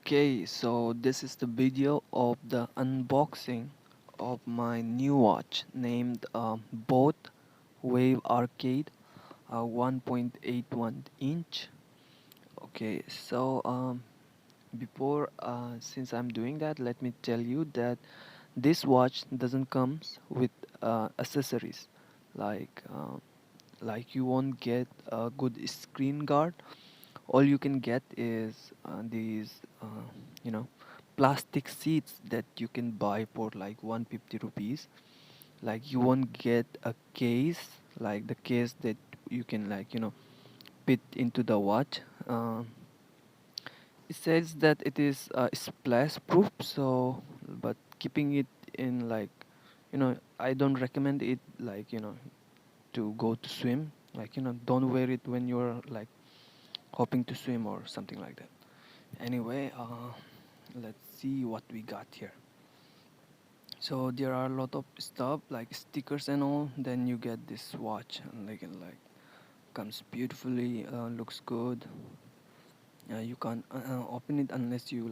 Okay, so this is the video of the unboxing of my new watch named Both Wave Arcade 1.81 inch. Okay, so before since I'm doing that, let me tell you that this watch doesn't comes with accessories like uh, like you won't get a good screen guard. All you can get is these you know plastic seats that you can buy for like 150 rupees. Like you won't get a case like the case that you can fit into the watch. It says that it is splash proof, so but keeping it in I don't recommend it to go to swim. Don't wear it when you're like hoping to swim or something like that. Anyway, let's see what we got here. So there are a lot of stuff like stickers and all. Then you get this watch, and like comes beautifully, looks good. You can't open it unless you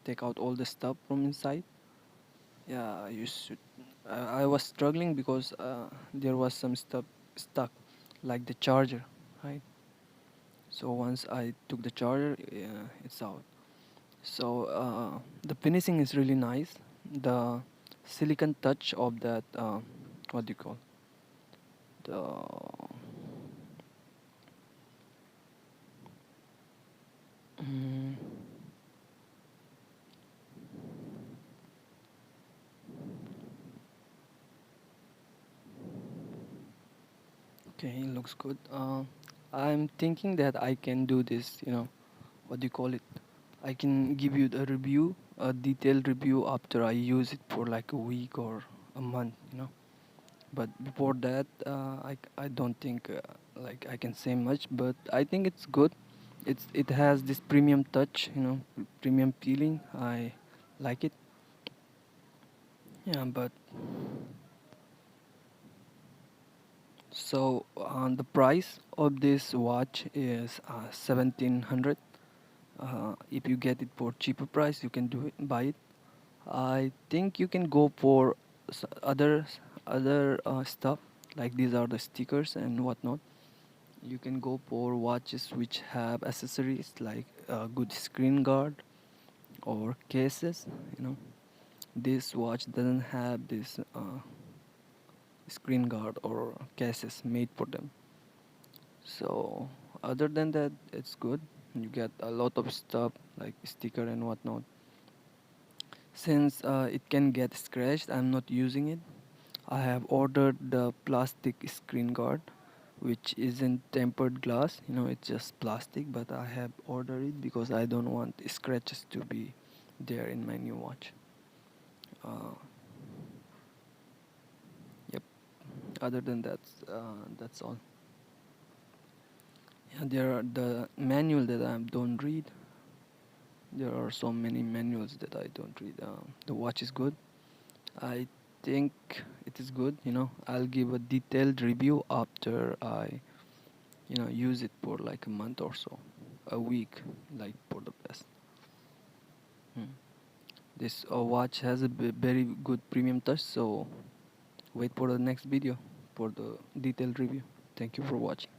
take out all the stuff from inside. Yeah, you should. I was struggling because there was some stuff stuck, like the charger, right? So once I took the charger, it's out. So the finishing is really nice. The silicon touch of that, what do you call the? Mm, okay, looks good. I'm thinking that I can do this. What do you call it? I can give you the review, a detailed review after I use it for like a week or a month. But before that, I don't think like I can say much. But I think it's good. It has this premium touch, premium feeling. I like it. Yeah, but so the price of this watch is 1700. If you get it for cheaper price, you can do it, buy it. I think you can go for other stuff like these are the stickers and whatnot. You can go for watches which have accessories like a good screen guard or cases. This watch doesn't have this screen guard or cases made for them. So other than that, it's good. You get a lot of stuff like sticker and whatnot. Since it can get scratched, I'm not using it. I have ordered the plastic screen guard, which isn't tempered glass. It's just plastic, but I have ordered it because I don't want scratches to be there in my new watch. Uh, yep. Other than that, that's all. Yeah, there are the manual that I don't read. There are so many manuals that I don't read. The watch is good. I think it is good. I'll give a detailed review after I use it for like a month or so, a week, like for the best. Hmm. This watch has a very good premium touch, so wait for the next video for the detailed review. Thank you for watching.